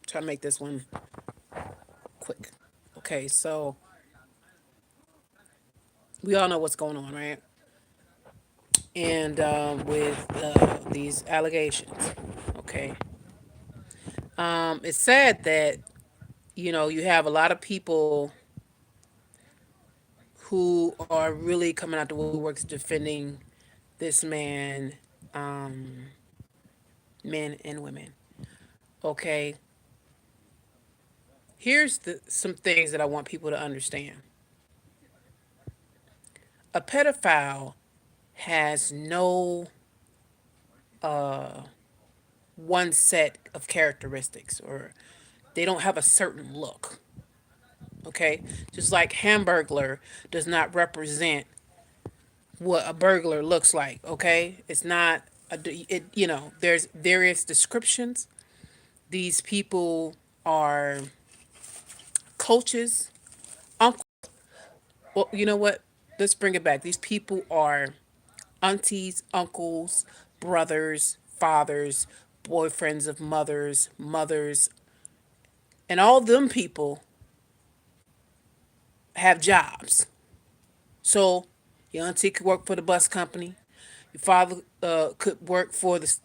Try to make this one quick. Okay, so we all know what's going on, right? And with these allegations, okay, it's sad that you have a lot of people who are really coming out the woodworks defending this man, um, men and women. Okay, here's some things that I want people to understand. A pedophile has no one set of characteristics, or they don't have a certain look. Okay, just like Hamburglar does not represent what a burglar looks like. Okay, it's not it. There's various descriptions. These people are coaches, uncle. Well, you know what? Let's bring it back. These people are aunties, uncles, brothers, fathers, boyfriends of mothers, and all them people have jobs. So your auntie could work for the bus company. Your father could work for the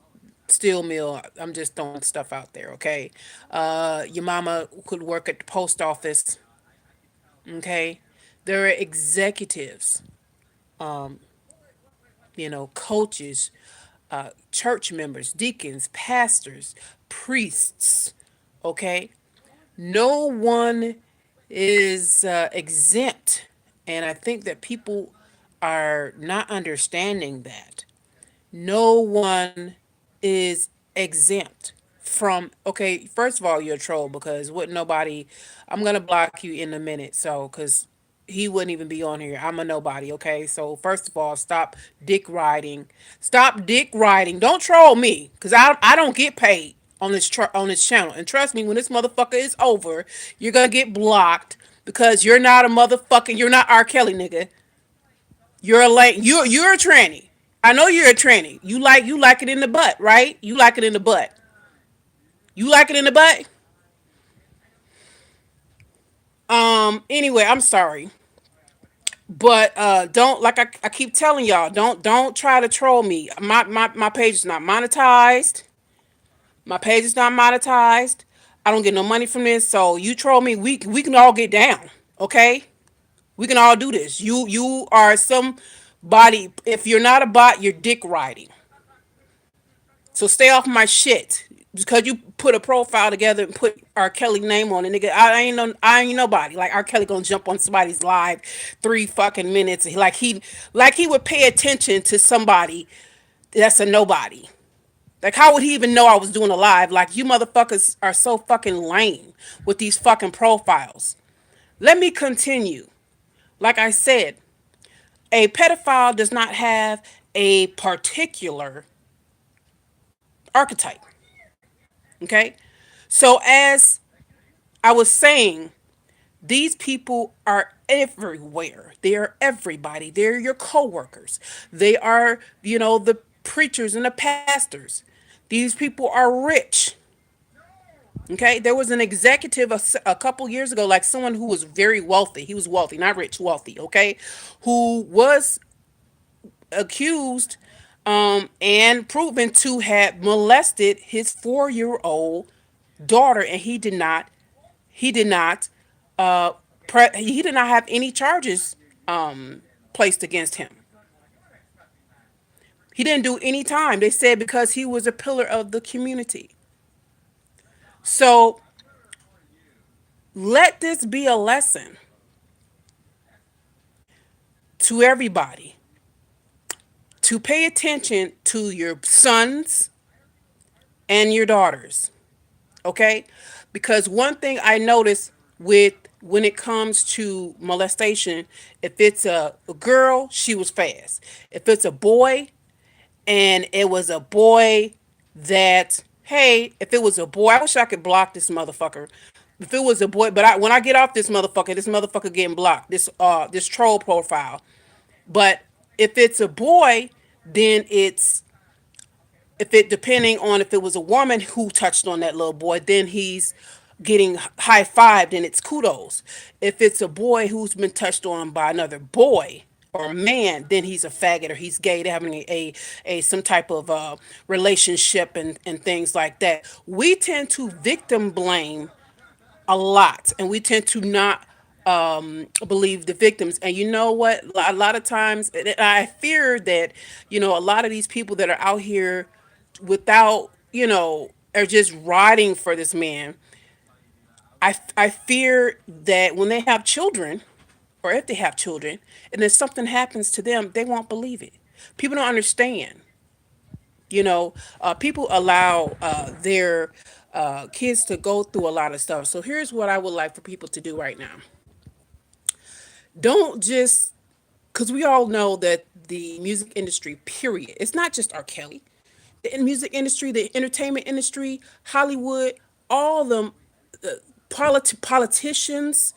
steel mill. I'm just throwing stuff out there, okay? Your mama could work at the post office, okay? There are executives, coaches, church members, deacons, pastors, priests, okay? No one is exempt. And I think that people are not understanding that. No one is exempt from, okay, first of all, you're a troll because wouldn't nobody, I'm going to block you in a minute. So, because he wouldn't even be on here. I'm a nobody, okay? So, first of all, stop dick riding. Stop dick riding. Don't troll me because I don't get paid on on this channel. And trust me, when this motherfucker is over, you're going to get blocked because you're not a motherfucking, you're not R. Kelly, nigga. You're a late. You're a tranny. I know you're a tranny. You like it in the butt, right? You like it in the butt. You like it in the butt. Anyway, I'm sorry, but don't, like I keep telling y'all, don't try to troll me. My page is not monetized. My page is not monetized. I don't get no money from this. So you troll me, we can all get down. Okay, we can all do this. You are somebody. If you're not a bot, you're dick riding. So stay off my shit. Because you put a profile together and put R. Kelly name on it, nigga. I ain't nobody. Like R. Kelly gonna jump on somebody's live 3 fucking minutes. Like he would pay attention to somebody that's a nobody. Like how would he even know I was doing a live? Like you motherfuckers are so fucking lame with these fucking profiles. Let me continue. Like I said, a pedophile does not have a particular archetype. Okay? So as I was saying, these people are everywhere. They are everybody. They're your coworkers. They are, the preachers and the pastors. These people are rich. Okay, there was an executive a couple years ago, like someone who was very wealthy. He was wealthy, not rich, wealthy. Okay, who was accused and proven to have molested his 4-year-old daughter, and he did not he did not have any charges placed against him. He didn't do any time. They said because he was a pillar of the community. So let this be a lesson to everybody to pay attention to your sons and your daughters. Okay? Because one thing I noticed with when it comes to molestation, if it's a girl, she was fast. If it's a boy, and it was a boy that, hey, if it was a boy, I wish I could block this motherfucker. If it was a boy, but when I get off this motherfucker getting blocked. This troll profile. But if it's a boy, then If it depending on if it was a woman who touched on that little boy, then he's getting high fived and it's kudos. If it's a boy who's been touched on by another boy or a man, then he's a faggot or he's gay. They're having a some type of relationship and things like that. We tend to victim blame a lot, and we tend to not believe the victims. And you know what? A lot of times, and I fear that a lot of these people that are out here without are just riding for this man. I fear that when they have children, or if they have children, and then something happens to them, they won't believe it. People don't understand. People allow their kids to go through a lot of stuff. So here's what I would like for people to do right now. Don't just, because we all know that the music industry, period, it's not just R. Kelly. The music industry, the entertainment industry, Hollywood, all of them, politicians,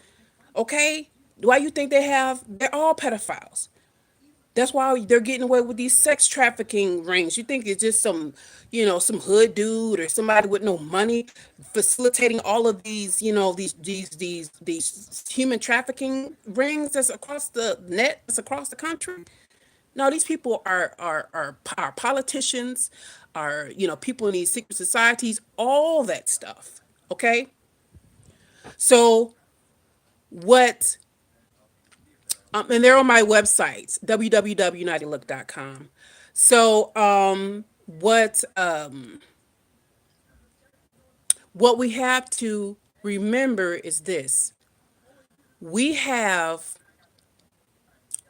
okay? Why you think they're all pedophiles. That's why they're getting away with these sex trafficking rings. You think it's just some hood dude or somebody with no money facilitating all of these, these human trafficking rings that's across the net, that's across the country. No, these people are politicians, are people in these secret societies, all that stuff. Okay, so what and they're on my websites, www.unitylook.com. So, what we have to remember is this: we have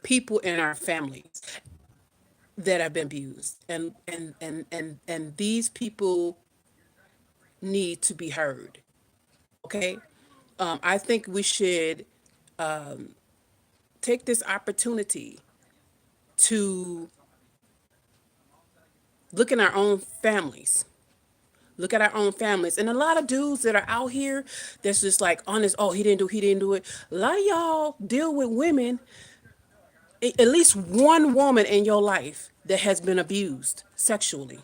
people in our families that have been abused, and these people need to be heard. Okay, I think we should take this opportunity to look in our own families. Look at our own families. And a lot of dudes that are out here that's just like honest, oh, he didn't do it. A lot of y'all deal with women, at least one woman in your life that has been abused sexually.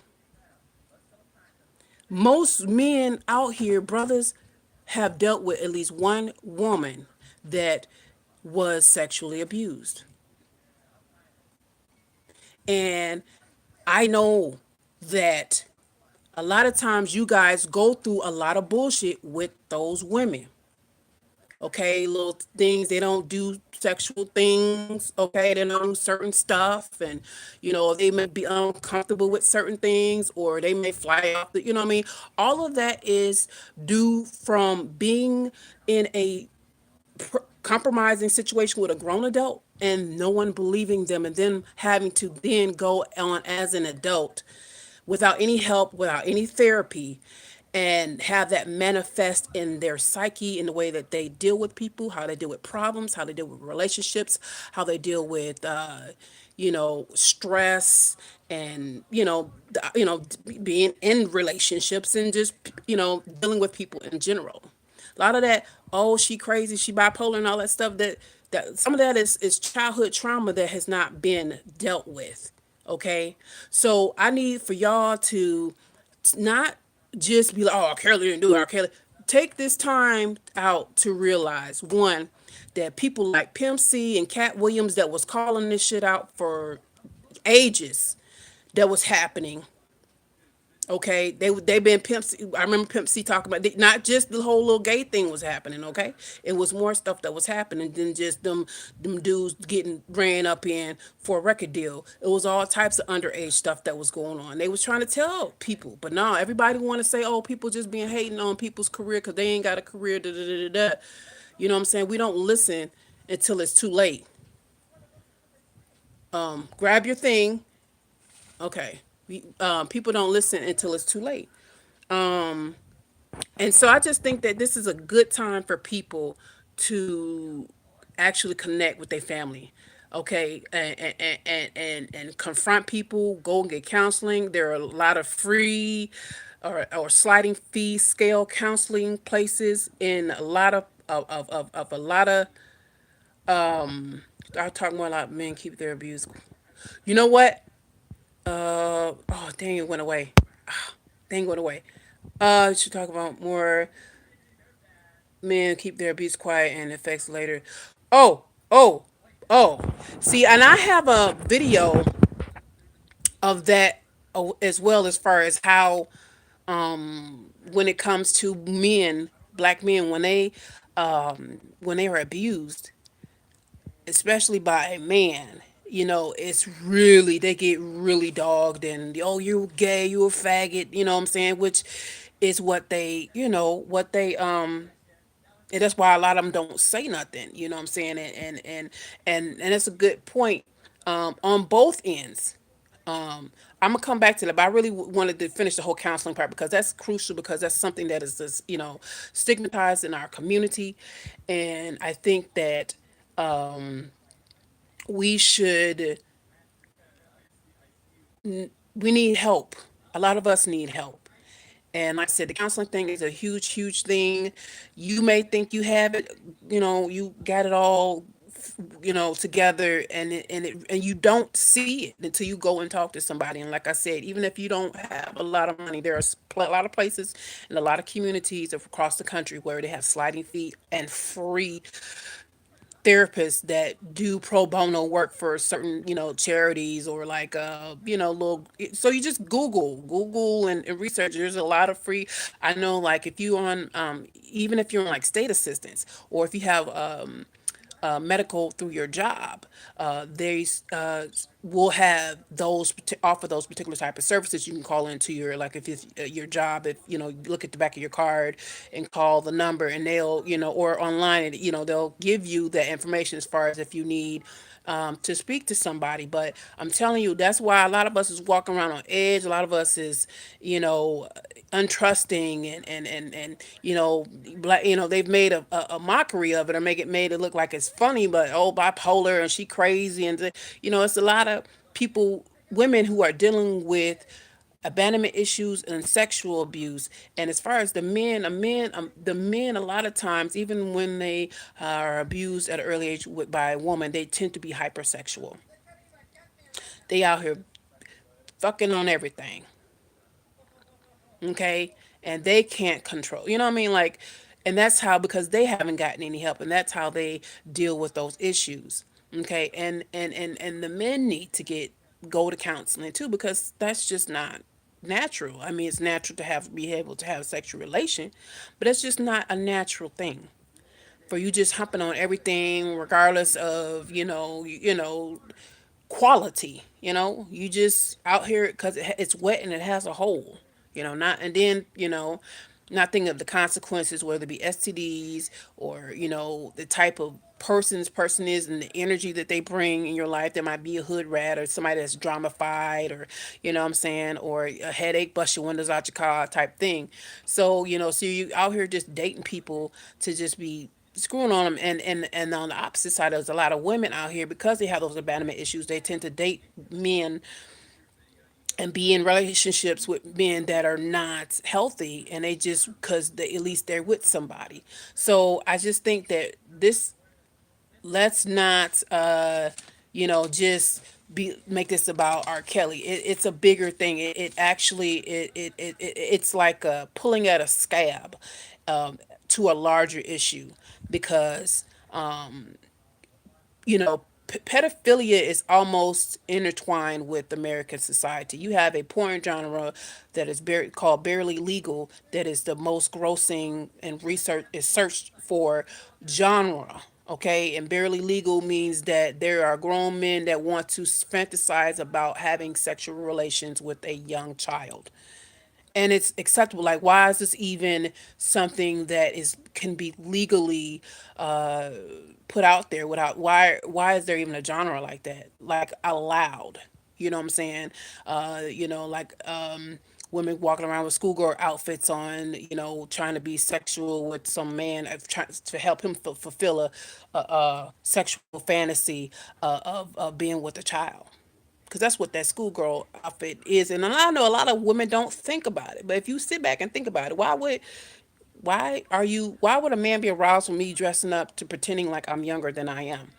Most men out here, brothers, have dealt with at least one woman that was sexually abused. And I know that a lot of times you guys go through a lot of bullshit with those women. Okay, little things, they don't do sexual things. Okay, they don't do certain stuff, and they may be uncomfortable with certain things, or they may fly off the, what I mean. All of that is due from being in a compromising situation with a grown adult and no one believing them, and then having to then go on as an adult without any help, without any therapy, and have that manifest in their psyche, in the way that they deal with people, how they deal with problems, how they deal with relationships, how they deal with stress, and being in relationships, and just dealing with people in general. A lot of that, oh, she crazy, she bipolar, and all that stuff. That some of that is childhood trauma that has not been dealt with. Okay, so I need for y'all to not just be like, oh, R. Kelly didn't do it, R. Kelly. Take this time out to realize, one, that people like Pimp C and Cat Williams that was calling this shit out for ages, that was happening. Okay, they been Pimp C. I remember Pimp C talking about not just the whole little gay thing was happening. Okay, it was more stuff that was happening than just them dudes getting ran up in for a record deal. It was all types of underage stuff that was going on. They was trying to tell people, but no, everybody want to say, oh, people just being hating on people's career because they ain't got a career. Da, da, da, da, da. You know what I'm saying? We don't listen until it's too late. Grab your thing. Okay. People don't listen until it's too late. And so I just think that this is a good time for people to actually connect with their family. Okay, and confront people, go and get counseling. There are a lot of free or sliding fee scale counseling places in a lot of a lot of I talk more about men keep their abuse. You know what? Oh dang, it went away. Thing went away. Should talk about more men keep their abuse quiet and effects later. Oh, oh, oh. See, and I have a video of that as well, as far as how when it comes to men, black men, when they are abused, especially by a man, it's really, they get really dogged, and oh, you're gay, you're a faggot, you know what I'm saying, which is what they, and that's why a lot of them don't say nothing, you know what I'm saying, and it's a good point, on both ends. I'm gonna come back to that, but I really wanted to finish the whole counseling part, because that's crucial, because that's something that is just, stigmatized in our community, and I think that we should we need help. A lot of us need help. And like I said, the counseling thing is a huge, huge thing. You may think you have it, you got it all, together, and you don't see it until you go and talk to somebody. And like I said, even if you don't have a lot of money, there are a lot of places and a lot of communities across the country where they have sliding feet and free therapists that do pro bono work for certain, charities, or like, little. So you just Google and research. There's a lot of free. I know, like, if you on, even if you're on like state assistance, or if you have medical through your job, they will have offer those particular type of services. You can call into your, like, if it's your job, if look at the back of your card and call the number, and they'll, or online, and they'll give you that information, as far as if you need to speak to somebody. But I'm telling you, that's why a lot of us is walking around on edge. A lot of us is, untrusting, and black. They've made a mockery of it, or made it look like it's funny. But oh, bipolar, and she crazy, and it's a lot of people, women, who are dealing with abandonment issues and sexual abuse. And as far as the men, a lot of times, even when they are abused at an early age by a woman, they tend to be hypersexual. They out here fucking on everything, okay, and they can't control, you know what I mean, like, and that's how, because they haven't gotten any help, and that's how they deal with those issues, okay, and the men need to go to counseling too, because that's just not natural. I mean, it's natural to be able to have sexual relation, but it's just not a natural thing for you just humping on everything, regardless of, quality. You just out here because it's wet and it has a hole. Not, and then, not thinking of the consequences, whether it be STDs, or the type of person is, and the energy that they bring in your life. There might be a hood rat, or somebody that's dramified, or what I'm saying, or a headache, bust your windows out your car type thing. So so you out here just dating people to just be screwing on them, and on the opposite side, there's a lot of women out here, because they have those abandonment issues. They tend to date men and be in relationships with men that are not healthy, and they just, because at least they're with somebody. So I just think that this, let's not just make this about R. Kelly. It's a bigger thing. It actually, it's like pulling at a scab, to a larger issue, because pedophilia is almost intertwined with American society. You have a porn genre that is called Barely Legal, that is the most grossing, and research is searched for genre. Okay, and barely legal means that there are grown men that want to fantasize about having sexual relations with a young child, and it's acceptable. Like, why is this even something that is can be legally put out there without, why is there even a genre like that, like, allowed? You know what I'm saying? Like, women walking around with schoolgirl outfits on, trying to be sexual with some man, trying to help him fulfill a sexual fantasy of being with a child, because that's what that schoolgirl outfit is. And I know a lot of women don't think about it, but if you sit back and think about it, why would a man be aroused from me dressing up to pretending like I'm younger than I am,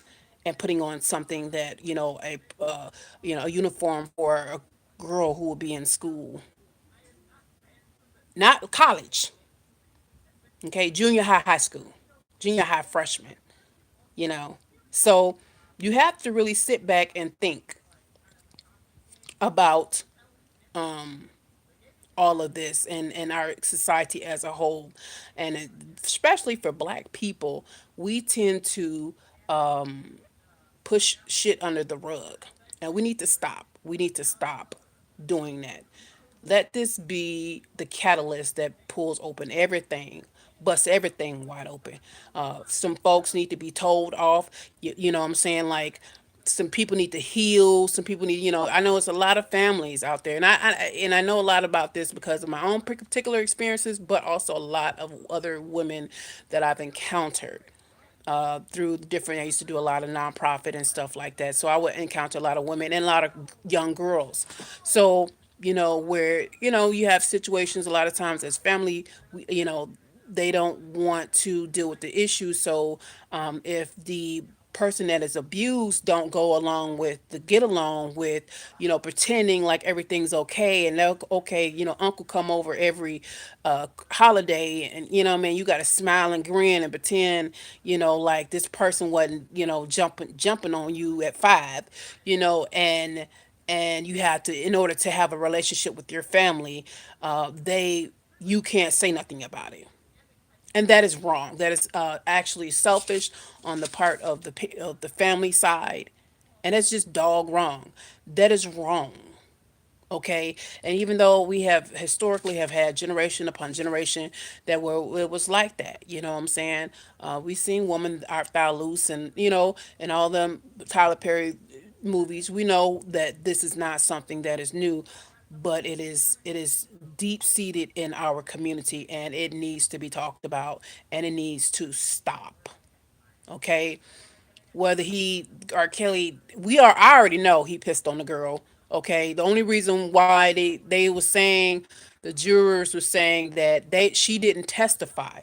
and putting on something that, a uniform for a girl who will be in school? not college, okay, junior high, high school, junior high, freshman, you know. So you have to really sit back and think about all of this and our society as a whole. And especially for black people, we tend to push shit under the rug. And we need to stop. We need to stop doing that. Let this be the catalyst that pulls open everything, busts everything wide open. Some folks need to be told off. You know what I'm saying? Like, some people need to heal. Some people need, I know it's a lot of families out there, and I know a lot about this because of my own particular experiences, but also a lot of other women that I've encountered through different. I used to do a lot of nonprofit and stuff like that, so I would encounter a lot of women and a lot of young girls. So where you have situations a lot of times as family, they don't want to deal with the issue. So if the person that is abused don't go along with the get along with pretending like everything's okay, and they're okay, uncle come over every holiday, and what I mean, you got to smile and grin and pretend like this person wasn't jumping on you at 5, and you have to, in order to have a relationship with your family, they you can't say nothing about it, and that is wrong. That is actually selfish on the part of the family side, and it's just dog wrong. That is wrong. Okay, and even though we have historically have had generation upon generation that were it was like that, what I'm saying, we've seen women are foul loose, and and all them Tyler Perry movies. We know that this is not something that is new, but it is deep seated in our community, and it needs to be talked about, and it needs to stop. Okay, whether he or Kelly, I already know he pissed on the girl. Okay, the only reason why they was saying, the jurors were saying that she didn't testify,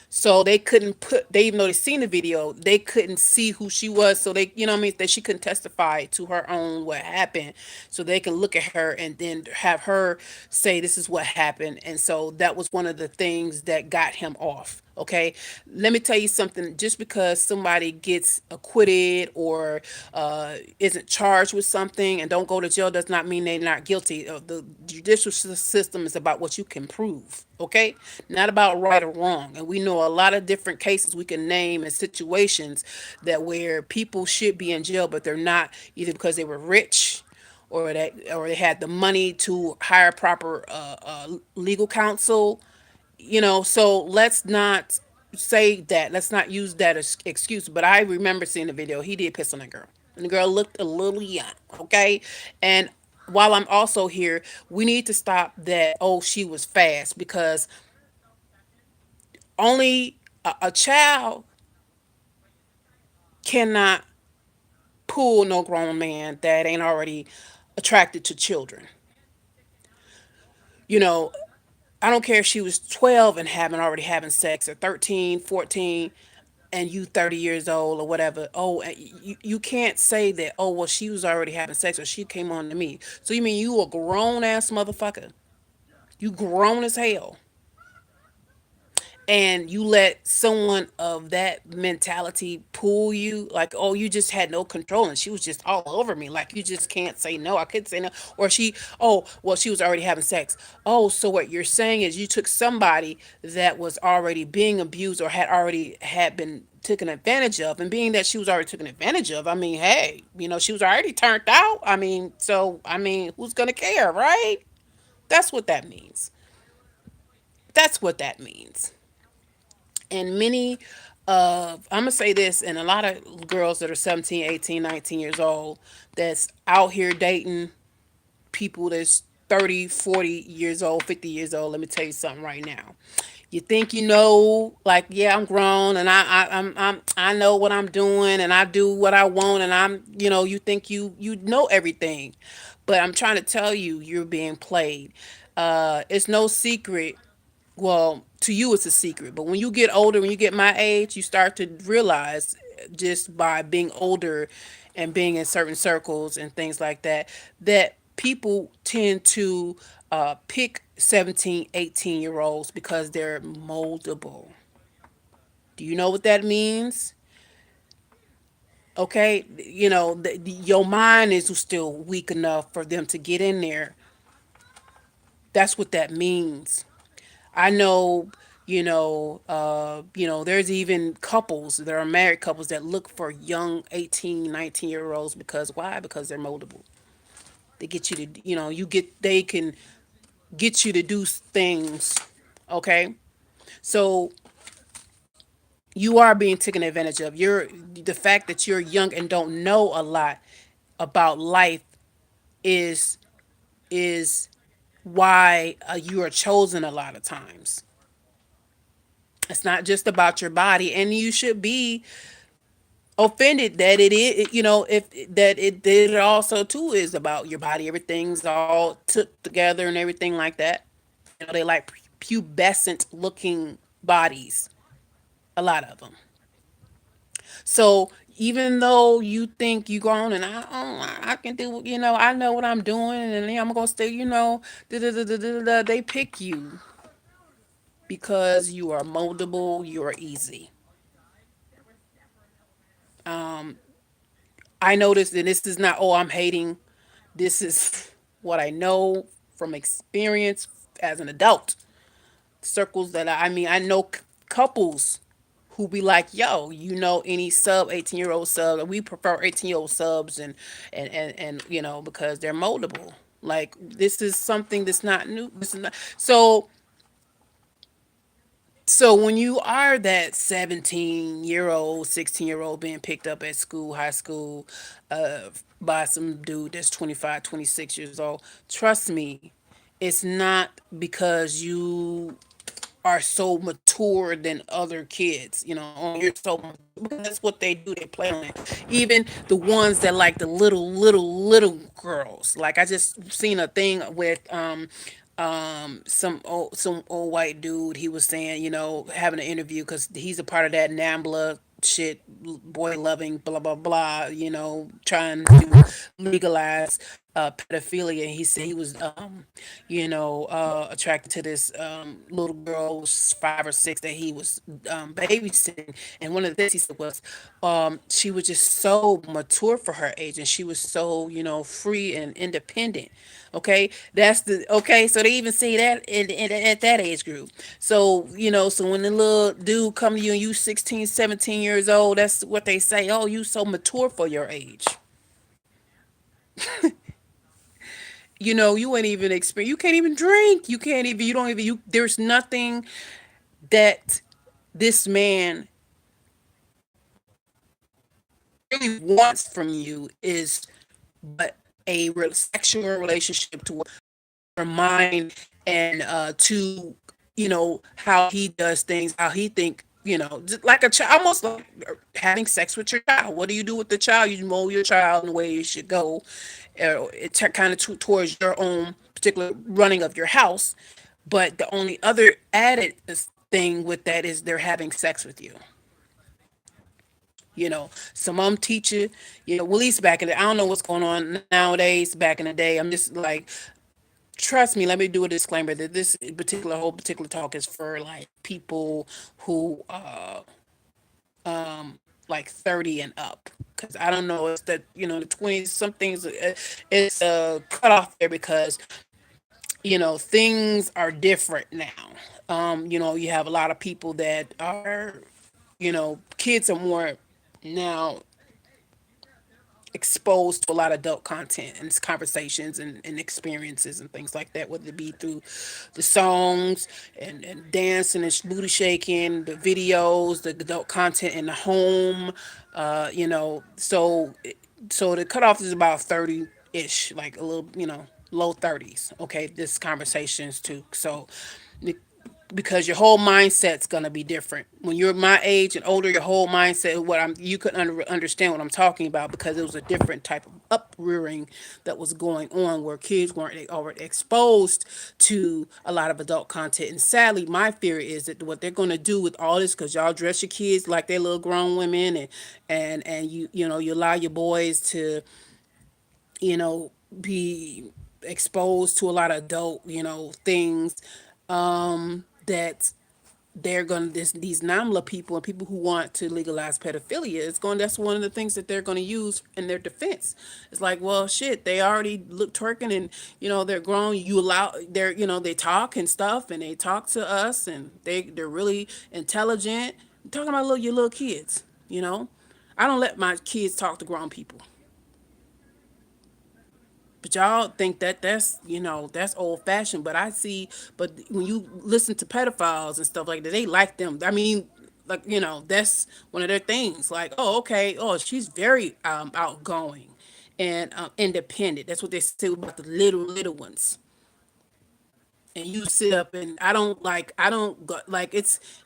so they couldn't even though they seen the video, they couldn't see who she was. So they, what I mean, that she couldn't testify to her own what happened. So they can look at her and then have her say this is what happened. And so that was one of the things that got him off. Okay, let me tell you something. Just because somebody gets acquitted or isn't charged with something and don't go to jail does not mean they're not guilty. The judicial system is about what you can prove. Okay, not about right or wrong. And we know a lot of different cases we can name and situations that where people should be in jail, but they're not, either because they were rich, or they had the money to hire proper legal counsel. So let's not say that. Let's not use that as excuse. But I remember seeing the video. He did piss on a girl, and the girl looked a little young. Okay, and while I'm also here, we need to stop that. Oh, she was fast, because only a child cannot pull no grown man that ain't already attracted to children. You know, I don't care if she was 12 and having already having sex, or 13, 14, and you 30 years old or whatever. Oh, and you can't say that, oh, well, she was already having sex or she came on to me. So you mean you a grown ass motherfucker? You grown as hell, and you let someone of that mentality pull you, like, oh, you just had no control and she was just all over me, like, you just can't say no. I couldn't say no. Or she, oh, well, she was already having sex. Oh, so what you're saying is you took somebody that was already being abused or had been taken advantage of, and being that she was already taken advantage of, I mean, hey, she was already turned out. I mean, so I mean, who's gonna care, right? That's what that means. That's what that means. And many I'm gonna say this, and a lot of girls that are 17, 18, 19 years old that's out here dating people that's 30, 40 years old, 50 years old. Let me tell you something right now. You think like, yeah, I'm grown, and I know what I'm doing, and I do what I want, and you think you know everything, but I'm trying to tell you, you're being played. It's no secret. Well, to you it's a secret, but when you get older, when you get my age, you start to realize, just by being older and being in certain circles and things like that, that people tend to Pick 17, 18-year olds because they're moldable. Do you know what that means? Okay, your mind is still weak enough for them to get in there. That's what that means. I know, there's even couples, there are married couples that look for young 18, 19-year olds because why? Because they're moldable. They get you to, they can get you to do things. Okay, so you are being taken advantage of. The fact that you're young and don't know a lot about life is is why you are chosen a lot of times. It's not just about your body, and you should be offended that it is, if that it also too is about your body. Everything's all took together and everything like that. They like pubescent looking bodies, a lot of them. So even though you think you grown and I can do, I know what I'm doing and I'm gonna stay, da, da, da, da, da, da, they pick you because you are moldable, you are easy. I noticed, and this is not, oh, I'm hating. This is what I know from experience as an adult. Circles that I know couples who be like, yo, any sub 18-year-old sub, we prefer 18-year-old subs, and because they're moldable. Like, this is something that's not new. This is not so when you are that 17-year-old, 16-year-old being picked up at school, high school, by some dude that's 25, 26 years old, trust me, it's not because you are so mature than other kids. Oh, you're so mature, because that's what they do. They play on it. Even the ones that like the little girls. Like, I just seen a thing with some old white dude. He was saying, having an interview because he's a part of that Nambla shit, boy loving, blah blah blah, trying to legalize pedophilia. And he said he was attracted to this little girl, was 5 or 6, that he was babysitting. And one of the things he said was, she was just so mature for her age, and she was so, free and independent. Okay, that's the okay. So they even say that at that age group. So so when the little dude come to you and you 16, 17 years old, that's what they say. Oh, you so mature for your age. You ain't even experience. You can't even drink. You can't even. You don't even. You There's nothing that this man really wants from you is but a sexual relationship to your mind, and to how he does things, how he think, just like a child, almost like having sex with your child. What do you do with the child? You mold your child in the way it should go, it kind of towards your own particular running of your house. But the only other added thing with that is they're having sex with you. Some of them teach you, well, at least back in the, I don't know what's going on nowadays. Back in the day, I'm just like, trust me, let me do a disclaimer that this particular talk is for like people who like 30 and up, because I don't know, it's that, the 20s, some things, it's cut off there because things are different now. You have a lot of people that are, kids are more now exposed to a lot of adult content and conversations and experiences and things like that, whether it be through the songs and dancing and booty shaking, the videos, the adult content in the home. So the cutoff is about 30-ish, like a little, low 30s. Okay, this conversations too. So because your whole mindset's gonna be different when you're my age and older. Your whole mindset, what I'm, you could understand what I'm talking about, because it was a different type of uprearing that was going on, where kids weren't already exposed to a lot of adult content. And sadly, my theory is that what they're gonna do with all this, because y'all dress your kids like they're little grown women, and you allow your boys to, be exposed to a lot of adult, things, that they're going to these NAMLA people and people who want to legalize pedophilia, it's going that's one of the things that they're going to use in their defense. It's like, well, shit, they already look twerking, and they're grown. You allow they're they talk and stuff, and they talk to us, and they're really intelligent. I'm talking about your little kids. I don't let my kids talk to grown people. But y'all think that that's old fashioned. But I see, but when you listen to pedophiles and stuff like that, they like them. I mean, like, that's one of their things. Like, oh, okay, oh, she's very outgoing and independent. That's what they say about the little ones. And you sit up, and I don't like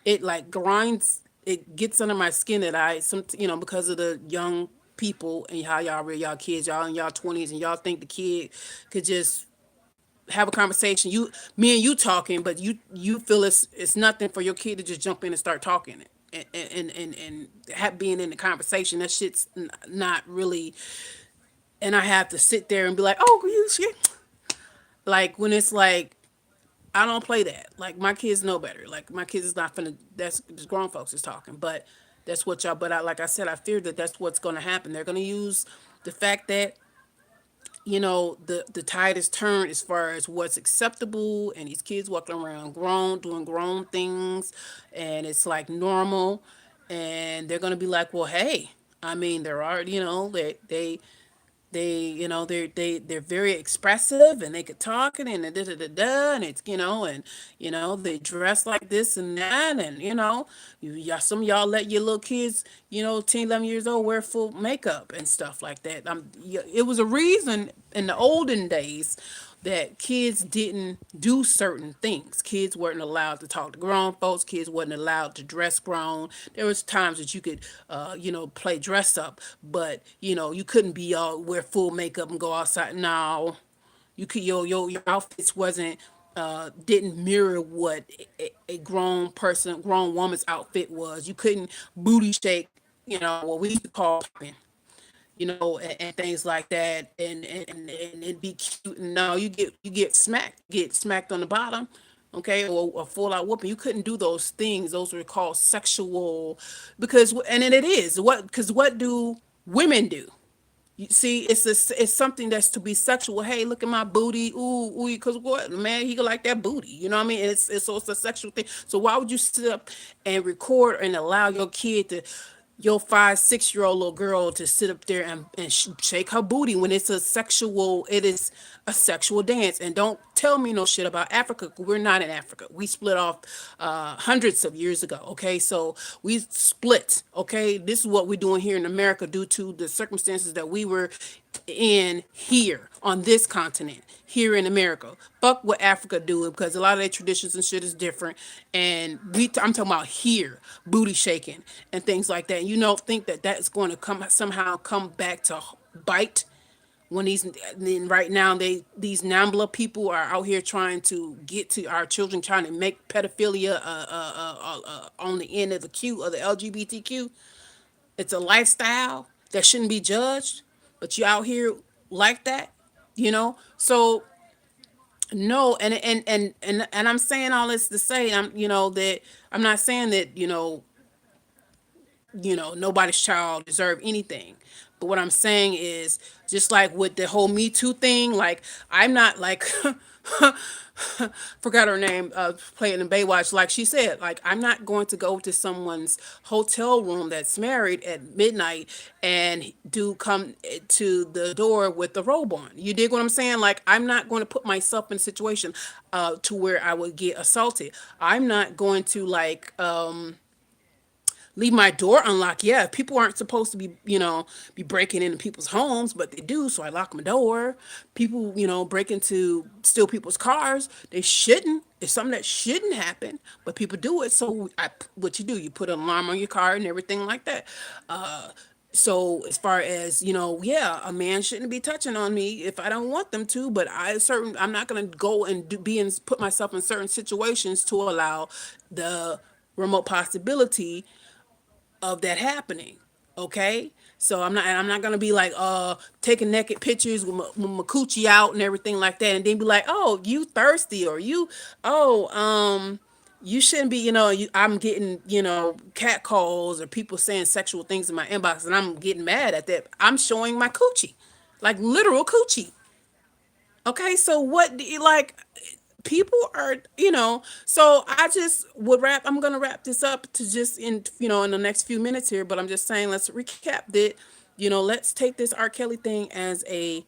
it like grinds, it gets under my skin that because of the young people and how y'all rear y'all kids, y'all in y'all 20s, and y'all think the kid could just have a conversation, me and you talking, but you feel it's nothing for your kid to just jump in and start talking, and being in the conversation. That shit's not really. And I have to sit there and be like, oh, you shit, like when it's like, I don't play that. Like, my kids know better. Like, my kids is not finna. That's just grown folks is talking. But that's what y'all. But like I said, I fear that that's what's gonna happen. They're gonna use the fact that the tide is turned as far as what's acceptable, and these kids walking around grown, doing grown things, and it's like normal, and they're gonna be like, well, hey, I mean, they're already, they they're very expressive, and they could talk, and da da da da, and it's and they dress like this and that, and y'all, some of y'all let your little kids 10, 11 years old wear full makeup and stuff like that. It was a reason in the olden days that kids didn't do certain things. Kids weren't allowed to talk to grown folks. Kids wasn't allowed to dress grown. There was times that you could, play dress up, but you couldn't be all wear full makeup and go outside. No, you could your outfits wasn't didn't mirror what a grown person, grown woman's outfit was. You couldn't booty shake, what we used to call popping, and things like that, and it'd be cute. And no, you get smacked on the bottom, okay, or full out whooping. You couldn't do those things. Those were called sexual, and then it is because what do women do? You see, it's something that's to be sexual. Hey, look at my booty. Ooh, ooh, because what, man, he could like that booty. You know what I mean? So it's a sexual thing. So why would you sit up and record and allow your 5, 6 year old little girl to sit up there and shake her booty when it is a sexual dance? And don't tell me no shit about Africa. 'Cause we're not in Africa. We split off hundreds of years ago. Okay, so we split. Okay, this is what we're doing here in America due to the circumstances that we were in here on this continent here in America. Fuck what Africa do, because a lot of their traditions and shit is different. And I'm talking about here, booty shaking and things like that. You don't think that that's going to come back to bite when then right now these NAMBLA people are out here trying to get to our children, trying to make pedophilia on the end of the Q of the LGBTQ. It's a lifestyle that shouldn't be judged, but you out here like that, So no, and I'm saying all this to say, that I'm not saying that nobody's child deserve anything. But what I'm saying is, just like with the whole Me Too thing, like, I'm not like forgot her name, playing in Baywatch, like she said, like, I'm not going to go to someone's hotel room that's married at midnight and do come to the door with the robe on. You dig what I'm saying? Like, I'm not going to put myself in a situation to where I would get assaulted. I'm not going to, like, leave my door unlocked. Yeah, people aren't supposed to be breaking into people's homes, but they do, so I lock my door. People, break into steal people's cars. They shouldn't. It's something that shouldn't happen, but people do it. So what you do, you put an alarm on your car and everything like that. So as far as yeah, a man shouldn't be touching on me if I don't want them to, but I'm not gonna go and put myself in certain situations to allow the remote possibility of that happening. Okay, So I'm not gonna be like taking naked pictures with my coochie out and everything like that, and then be like, oh, you thirsty, or you, oh, you shouldn't be, I'm getting, cat calls or people saying sexual things in my inbox, and I'm getting mad at that. I'm showing my coochie, like literal coochie. Okay, so what do you like? People are, so I just would wrap. I'm gonna wrap this up to just in the next few minutes here, but I'm just saying, let's recap that. Let's take this R. Kelly thing as a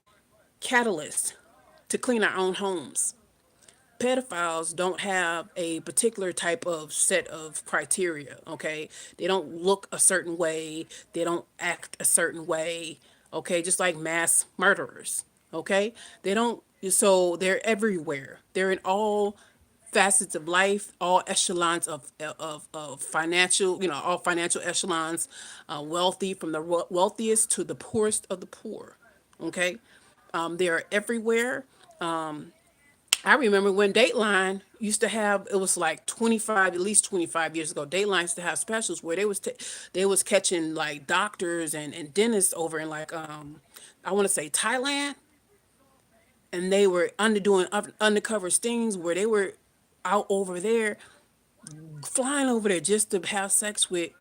catalyst to clean our own homes. Pedophiles don't have a particular type of set of criteria, okay? They don't look a certain way, they don't act a certain way, okay? Just like mass murderers, okay? They don't, so they're everywhere. They're in all facets of life, all echelons of financial, all financial echelons, wealthy, from the wealthiest to the poorest of the poor, okay? They are everywhere. I remember when Dateline used to have, it was like 25, at least 25 years ago. Dateline used to have specials where they was catching like doctors and dentists over in like I want to say Thailand, and they were doing undercover stings where they were out over there, flying over there just to have sex with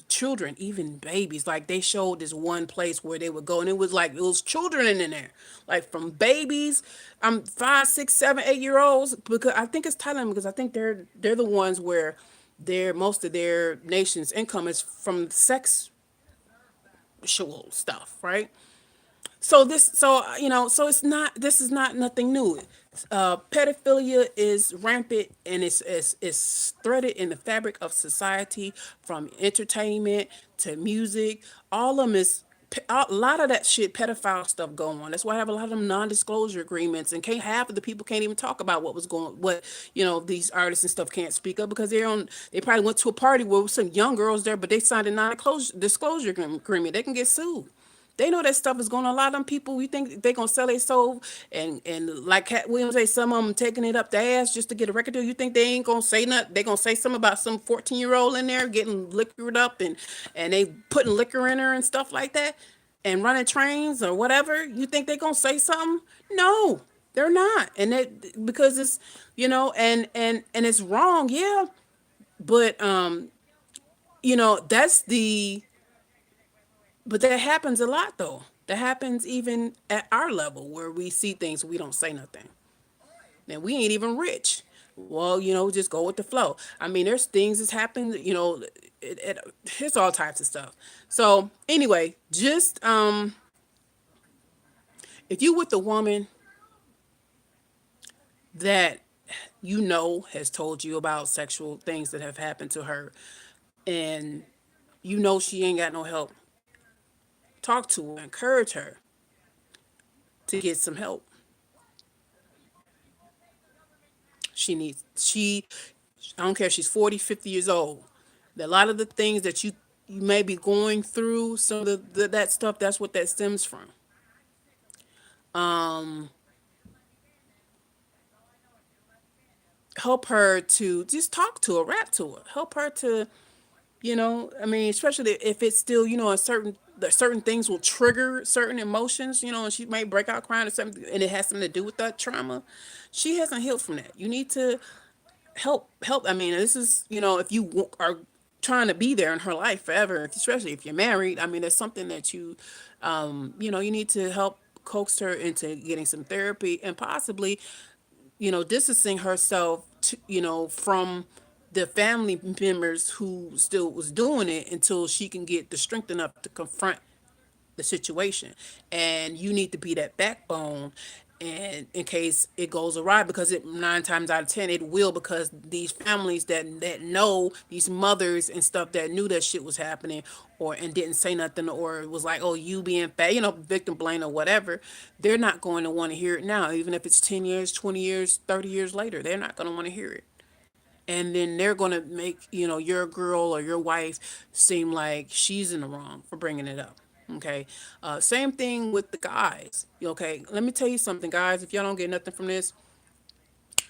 children, even babies. Like they showed this one place where they would go, and it was like it was children in there, like from babies, 5, 6, 7, 8 year olds. Because I think it's Thailand, because I think they're the ones where their most of their nation's income is from sexual stuff, right? So it's not, this is not nothing new. Pedophilia is rampant, and it's threaded in the fabric of society, from entertainment to music. All of them is a lot of that shit, pedophile stuff going on. That's why I have a lot of them non-disclosure agreements, and can't half of the people can't even talk about what these artists and stuff can't speak up, because they probably went to a party where some young girls there, but they signed a non-disclosure agreement. They can get sued. They know that stuff is going on. A lot of them people, you think they gonna sell their soul, and like Cat Williams say, some of them taking it up the ass just to get a record deal. You think they ain't gonna say nothing? They gonna say something about some 14-year-old in there getting liquored up, and they putting liquor in her and stuff like that, and running trains or whatever. You think they gonna say something? No, they're not. And that, because it's, and it's wrong, yeah. But that's the but that happens a lot, though. That happens even at our level, where we see things, we don't say nothing. And we ain't even rich. Well, just go with the flow. I mean, there's things that's happened, it's all types of stuff. So anyway, just if you with a woman that has told you about sexual things that have happened to her, and she ain't got no help, talk to her, encourage her to get some help. She I don't care if she's 40, 50 years old. A lot of the things that you may be going through, some of that stuff, that's what that stems from. Help her to just talk to her, rap to her. Help her to, I mean, especially if it's still, certain things will trigger certain emotions, and she might break out crying or something, and it has something to do with that trauma. She hasn't healed from that. You need to help. I mean, this is, if you are trying to be there in her life forever, especially if you're married. I mean, there's something that you need to help coax her into getting some therapy, and possibly, distancing herself from the family members who still was doing it, until she can get the strength enough to confront the situation. And you need to be that backbone, and in case it goes awry, because it 9 times out of 10 it will, because these families that know, these mothers and stuff that knew that shit was happening, or and didn't say nothing, or was like, oh, you being fat, victim blame or whatever, they're not going to want to hear it now, even if it's 10 years, 20 years, 30 years later. They're not going to want to hear it. And then they're going to make your girl or your wife seem like she's in the wrong for bringing it up. Okay. Same thing with the guys. Okay, let me tell you something, guys. If y'all don't get nothing from this,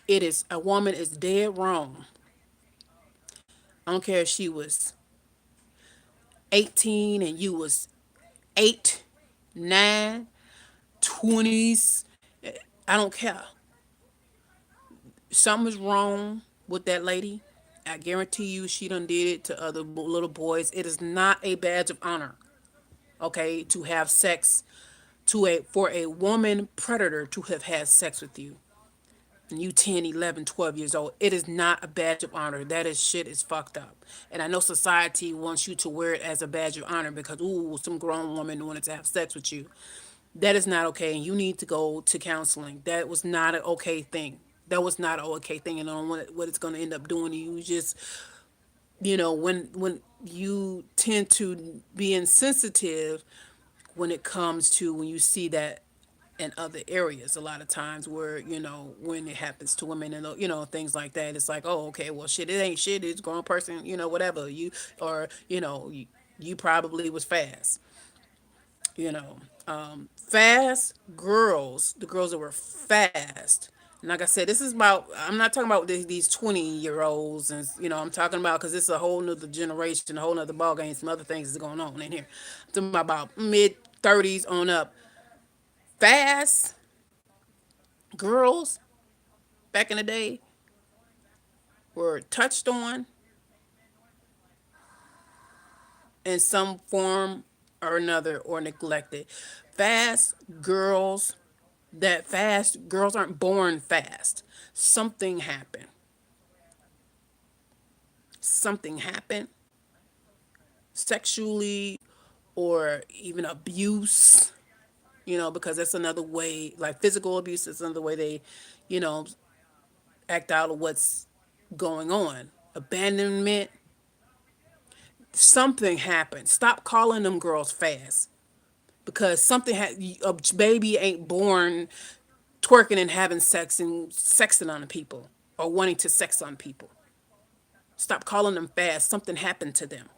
a woman is dead wrong. I don't care if she was 18 and you was 8, 9, 20s. I don't care. Something is wrong with that lady. I guarantee you she done did it to other little boys. It is not a badge of honor, okay, to have sex to a for a woman predator to have had sex with you. And you 10, 11, 12 years old. It is not a badge of honor. That is shit is fucked up. And I know society wants you to wear it as a badge of honor because ooh, some grown woman wanted to have sex with you. That is not okay, and you need to go to counseling. That was not an okay thing. That was not an okay thing, and on what it's going to end up doing to you. Just when you tend to be insensitive when it comes to when you see that in other areas a lot of times where when it happens to women and things like that, it's like, oh, okay, well, shit, it ain't shit, it's a grown person, whatever you, or you probably was fast, you know fast girls, the girls that were fast. And like I said, this is about, I'm not talking about these 20-year-olds, and I'm talking about, because it's a whole nother generation, a whole nother ball game, some other things is going on in here. I'm talking about mid 30s on up. Fast girls back in the day were touched on in some form or another, or neglected. Fast girls, that fast girls aren't born fast. Something happened. Something happened sexually, or even abuse, because that's another way, like physical abuse is another way they, you know, act out of what's going on. Abandonment, something happened. Stop calling them girls fast, because something a baby ain't born twerking and having sex and sexing on people or wanting to sex on people. Stop calling them fast. Something happened to them.